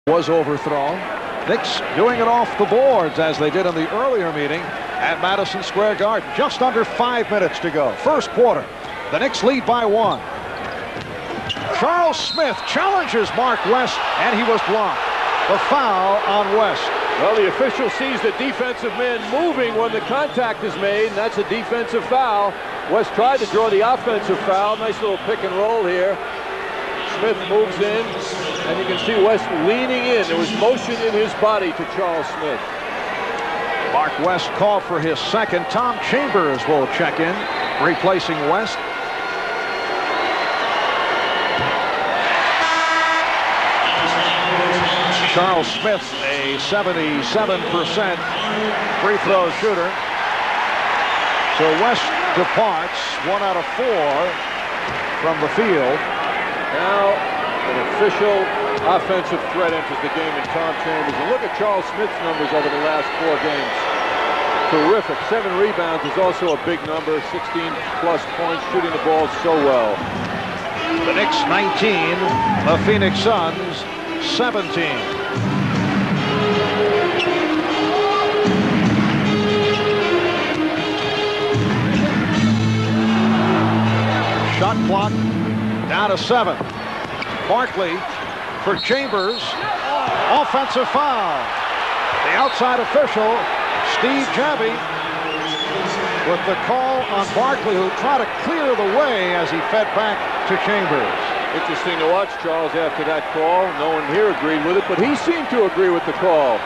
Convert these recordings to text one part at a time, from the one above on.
Was overthrown. Knicks doing it off the boards as they did in the earlier meeting at Madison Square Garden. Just under 5 minutes to go. First quarter. The Knicks lead by 1. Charles Smith challenges Mark West, and he was blocked. The foul on West. Well, the official sees the defensive man moving when the contact is made, and that's a defensive foul. West tried to draw the offensive foul. Nice little pick and roll here. Smith moves in, and you can see West leaning in. There was motion in his body to Charles Smith. Mark West called for his second. Tom Chambers will check in, replacing West. Charles Smith, a 77% free throw shooter. So West departs 1 out of 4 from the field. Now an official offensive threat enters the game in Tom Chambers. And look at Charles Smith's numbers over the last 4 games. Terrific. 7 rebounds is also a big number. 16+ points, shooting the ball so well. The Knicks 19, the Phoenix Suns 17. Shot clock down to 7. Barkley for Chambers. Offensive foul. The outside official, Steve Jabbie, with the call on Barkley, who tried to clear the way as he fed back to Chambers. Interesting to watch Charles after that call. No one here agreed with it, but he seemed to agree with the call.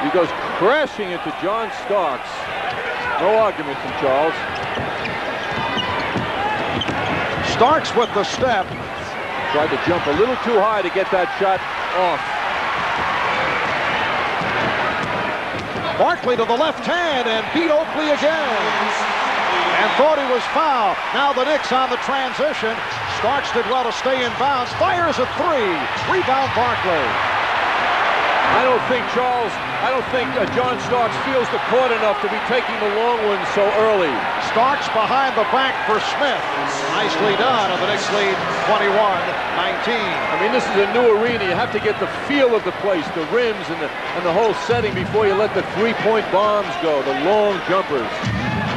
He goes crashing into John Starks. No argument from Charles. Starks with the step. Tried to jump a little too high to get that shot off. Barkley to the left hand and beat Oakley again. And thought he was fouled. Now the Knicks on the transition. Starks did well to stay in bounds. Fires a 3. Rebound Barkley. I don't think John Starks feels the court enough to be taking the long one so early. Starks behind the back for Smith. Nicely done, and the Knicks lead 21-19. I mean, this is a new arena. You have to get the feel of the place, the rims and the whole setting before you let the three-point bombs go, the long jumpers.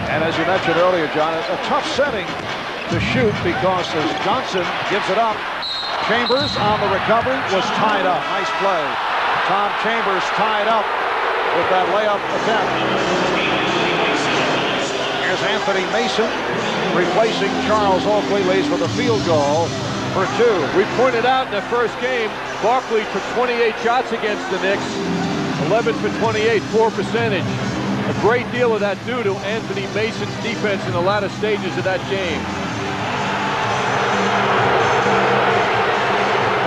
And as you mentioned earlier, John, a tough setting to shoot because as Johnson gives it up, Chambers on the recovery was tied up. Nice play. Tom Chambers tied up with that layup attempt. Here's Anthony Mason replacing Charles Oakley. Leads with a field goal for 2. We pointed out in the first game, Barkley took 28 shots against the Knicks, 11 for 28, 4 percentage. A great deal of that due to Anthony Mason's defense in the latter stages of that game.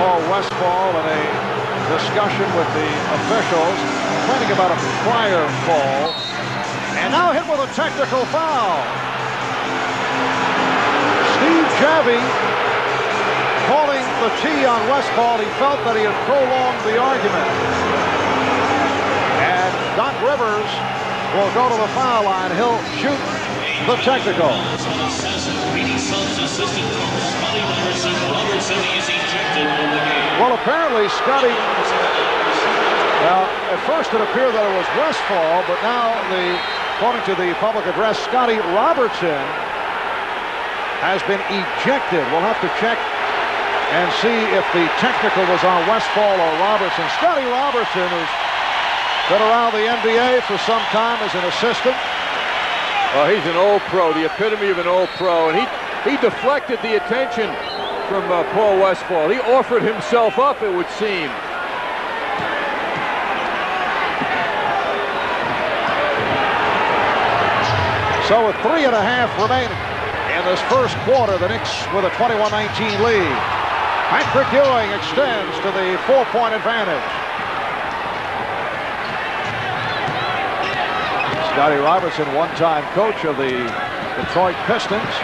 Paul Westphal in a discussion with the officials, complaining about a prior call, and now hit with a technical foul. Steve Jabbie calling the T on Westphal. He felt that he had prolonged the argument. And Doc Rivers will go to the foul line. He'll shoot the technical. Well, apparently Scotty, well, at first it appeared that it was Westphal, but now, according to the public address, Scotty Robertson has been ejected. We'll have to check and see if the technical was on Westphal or Robertson. Scotty Robertson has been around the NBA for some time as an assistant. Oh, he's an old pro, the epitome of an old pro, and he deflected the attention from Paul Westphal. He offered himself up, it would seem. So with 3.5 remaining in this first quarter, the Knicks with a 21-19 lead. Patrick Ewing extends to the 4-point advantage. Scotty Robertson, one-time coach of the Detroit Pistons.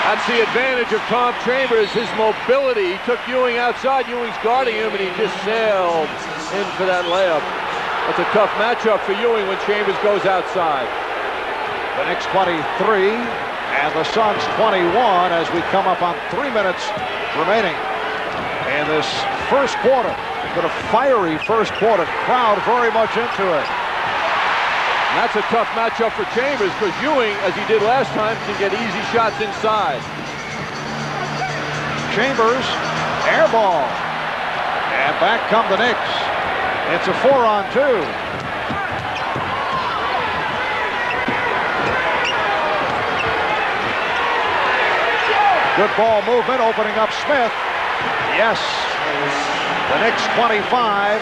That's the advantage of Tom Chambers, his mobility. He took Ewing outside. Ewing's guarding him, and he just sailed in for that layup. That's a tough matchup for Ewing when Chambers goes outside. The Knicks 23 and the Suns 21 as we come up on 3 minutes remaining in this first quarter. But a fiery first quarter. Crowd very much into it. And that's a tough matchup for Chambers because Ewing, as he did last time, can get easy shots inside. Chambers, air ball. And back come the Knicks. It's a 4-on-2. Good ball movement, opening up Smith. Yes. The Knicks 25,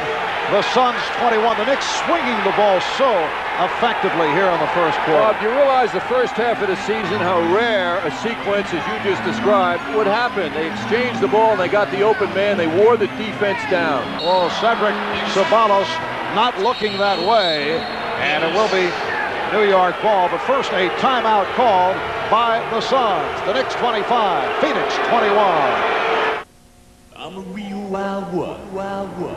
the Suns 21. The Knicks swinging the ball so effectively here in the first quarter. Bob, you realize the first half of the season how rare a sequence, as you just described, would happen. They exchanged the ball and they got the open man. They wore the defense down. Well, Cedric Ceballos not looking that way, and it will be New York ball. But first, a timeout called by the Suns. The Knicks 25, Phoenix 21. I'm a real wild one, wild one.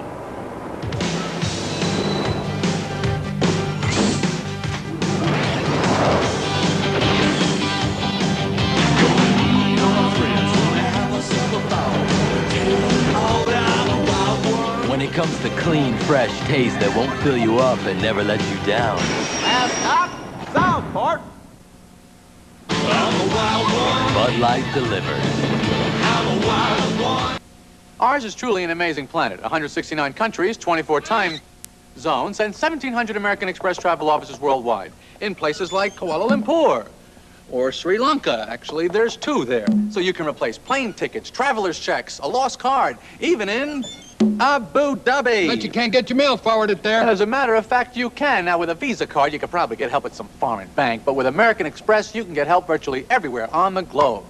When it comes to clean, fresh taste that won't fill you up and never let you down. Last up, Southport. Bud Light delivers. Ours is truly an amazing planet. 169 countries, 24 time zones, and 1,700 American Express travel offices worldwide. In places like Kuala Lumpur or Sri Lanka. Actually, there's 2 there. So you can replace plane tickets, traveler's checks, a lost card, even in Abu Dhabi. But you can't get your mail forwarded there. As a matter of fact, you can. Now, with a Visa card, you could probably get help at some foreign bank. But with American Express, you can get help virtually everywhere on the globe.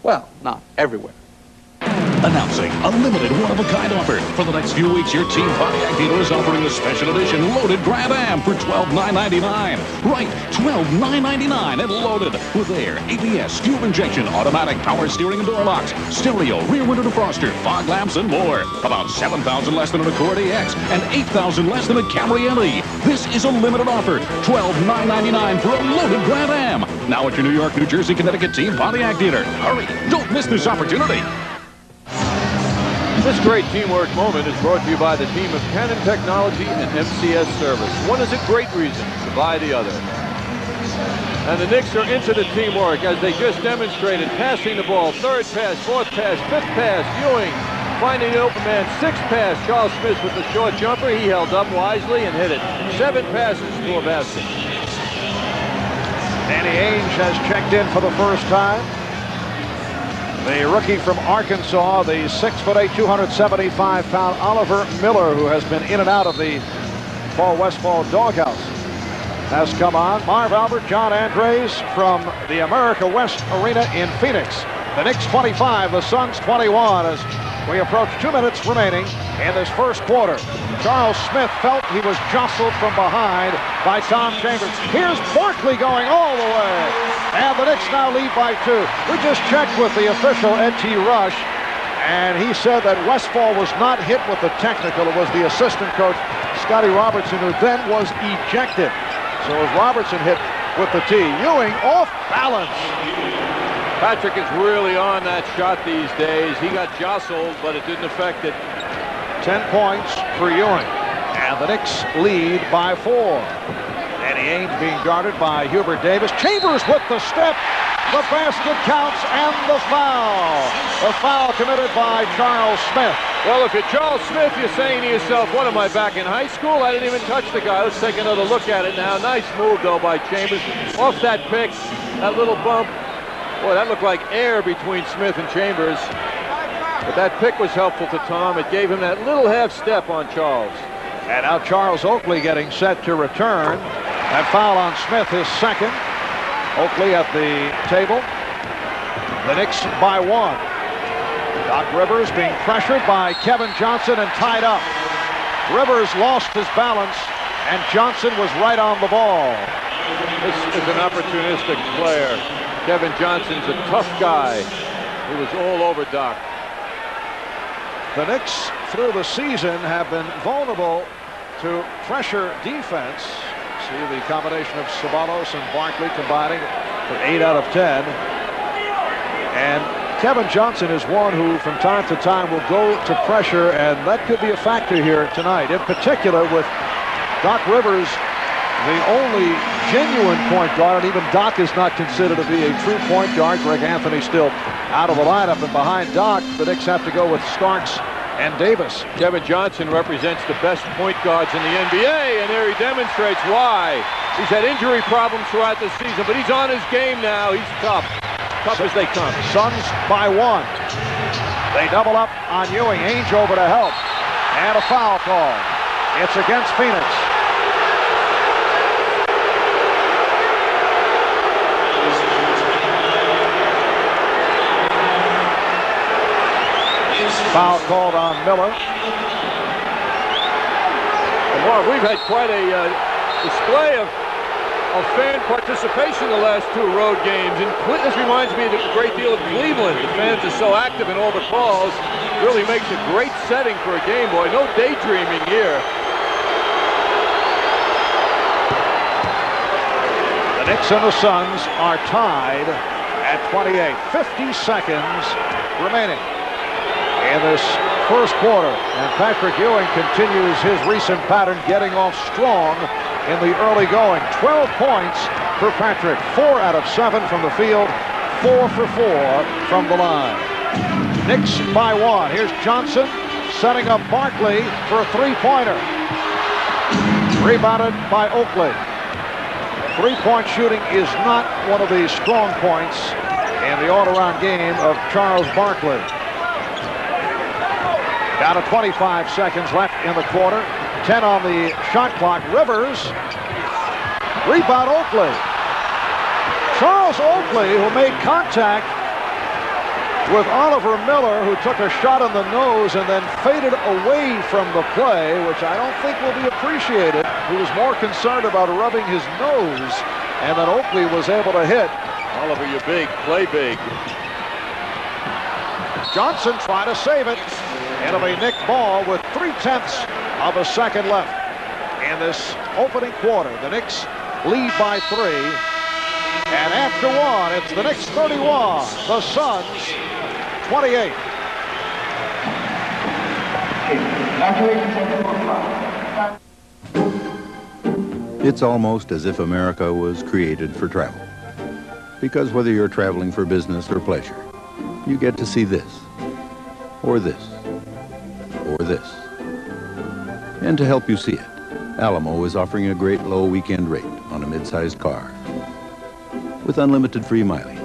Well, not everywhere. Announcing a limited one-of-a-kind offer. For the next few weeks, your Team Pontiac dealer is offering a special edition loaded Grand Am for $12,999. Right, $12,999 and loaded with air, ABS, fuel injection, automatic power steering and door locks, stereo, rear window defroster, fog lamps, and more. About $7,000 less than an Accord AX and $8,000 less than a Camry LE. This is a limited offer. $12,999 for a loaded Grand Am. Now at your New York, New Jersey, Connecticut Team Pontiac dealer. Hurry, don't miss this opportunity. This great teamwork moment is brought to you by the team of Canon Technology and MCS Service. One is a great reason to buy the other. And the Knicks are into the teamwork as they just demonstrated, passing the ball, 3rd pass, 4th pass, 5th pass, Ewing finding the open man, 6th pass, Charles Smith with the short jumper. He held up wisely and hit it. 7 passes to a basket. Danny Ainge has checked in for the first time. The rookie from Arkansas, the 6'8", 275-pound Oliver Miller, who has been in and out of the Paul Westphal doghouse, has come on. Marv Albert, John Andres from the America West Arena in Phoenix. The Knicks 25, the Suns 21 as we approach 2 minutes remaining in this first quarter. Charles Smith felt he was jostled from behind by Tom Chambers. Here's Barkley going all the way. And the Knicks now lead by 2. We just checked with the official, Ed T. Rush, and he said that Westphal was not hit with the technical. It was the assistant coach, Scotty Robertson, who then was ejected. So it was Robertson hit with the tee. Ewing off balance. Patrick is really on that shot these days. He got jostled, but it didn't affect it. 10 points for Ewing. And the Knicks lead by 4. Danny Ainge being guarded by Hubert Davis. Chambers with the step. The basket counts and the foul. The foul committed by Charles Smith. Well, if you're Charles Smith, you're saying to yourself, what am I, back in high school? I didn't even touch the guy. Let's take another look at it now. Nice move, though, by Chambers. Off that pick, that little bump. Boy, that looked like air between Smith and Chambers. But that pick was helpful to Tom. It gave him that little half step on Charles. And now Charles Oakley getting set to return. That foul on Smith, his second. Oakley at the table. The Knicks by 1. Doc Rivers being pressured by Kevin Johnson and tied up. Rivers lost his balance, and Johnson was right on the ball. This is an opportunistic player. Kevin Johnson's a tough guy. He was all over Doc. The Knicks through the season have been vulnerable to pressure defense. See the combination of Ceballos and Barkley combining for 8 out of 10. And Kevin Johnson is one who from time to time will go to pressure, and that could be a factor here tonight, in particular with Doc Rivers, the only genuine point guard, and even Doc is not considered to be a true point guard. Greg Anthony still out of the lineup, and behind Doc, the Knicks have to go with Starks and Davis. Kevin Johnson represents the best point guards in the NBA, and there he demonstrates why. He's had injury problems throughout the season, but he's on his game now. He's tough. Tough as they come. Suns by 1. They double up on Ewing. Ainge over to help. And a foul call. It's against Phoenix. Foul called on Miller. And Mark, we've had quite a display of fan participation the last 2 road games, and this reminds me a great deal of Cleveland. The fans are so active in all the calls. Really makes a great setting for a game, boy. No daydreaming here. The Knicks and the Suns are tied at 28. 50 seconds remaining in this first quarter, and Patrick Ewing continues his recent pattern, getting off strong in the early going. 12 points for Patrick. 4 out of 7 from the field. 4 for 4 from the line. Knicks by 1. Here's Johnson setting up Barkley for a three-pointer. Rebounded by Oakley. Three-point shooting is not one of the strong points in the all-around game of Charles Barkley. Down to 25 seconds left in the quarter. 10 on the shot clock. Rivers. Rebound Oakley. Charles Oakley, who made contact with Oliver Miller, who took a shot in the nose and then faded away from the play, which I don't think will be appreciated. He was more concerned about rubbing his nose, and then Oakley was able to hit. Oliver, you're big. Play big. Johnson trying to save it. It'll be Knick ball with 3/10 of a second left in this opening quarter. The Knicks lead by 3. And after 1, it's the Knicks 31, the Suns 28. It's almost as if America was created for travel. Because whether you're traveling for business or pleasure, you get to see this, or this, or this. And to help you see it, Alamo is offering a great low weekend rate on a mid-sized car with unlimited free mileage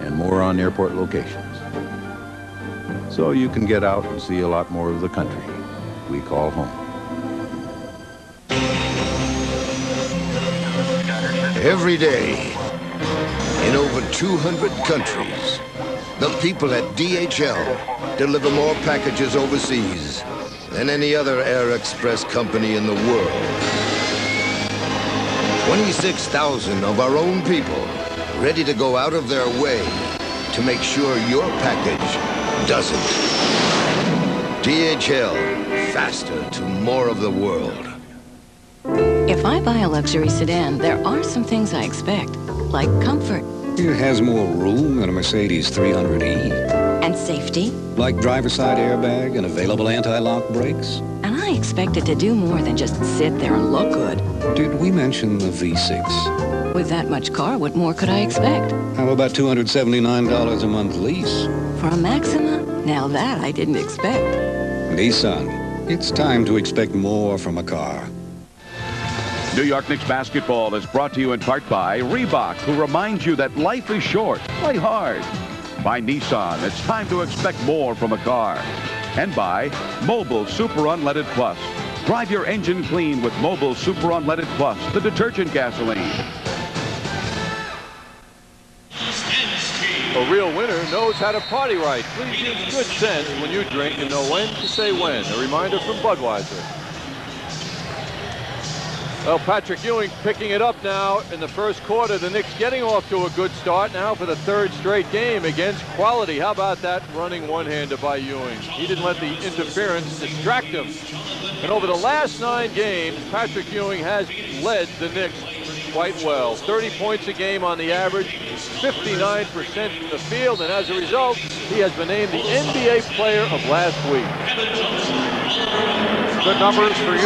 and more on airport locations. So you can get out and see a lot more of the country we call home. Every day, in over 200 countries, the people at DHL deliver more packages overseas than any other air express company in the world. 26,000 of our own people ready to go out of their way to make sure your package doesn't. DHL, faster to more of the world. If I buy a luxury sedan, there are some things I expect, like comfort. It has more room than a Mercedes 300E. And safety. Like driver-side airbag and available anti-lock brakes. And I expect it to do more than just sit there and look good. Did we mention the V6? With that much car, what more could I expect? How about $279 a month lease? For a Maxima? Now that I didn't expect. Nissan, it's time to expect more from a car. New York Knicks basketball is brought to you in part by Reebok, who reminds you that life is short. Play hard. By Nissan, it's time to expect more from a car. And by Mobil Super Unleaded Plus. Drive your engine clean with Mobil Super Unleaded Plus, the detergent gasoline. A real winner knows how to party right. Please use good sense when you drink and know when to say when. A reminder from Budweiser. Well, Patrick Ewing picking it up now in the first quarter. The Knicks getting off to a good start now for the 3rd straight game against quality. How about that running one-hander by Ewing? He didn't let the interference distract him. And over the last 9 games, Patrick Ewing has led the Knicks quite well. 30 points a game on the average, 59% from the field, and as a result, he has been named the NBA Player of last week. Good numbers for Ewing.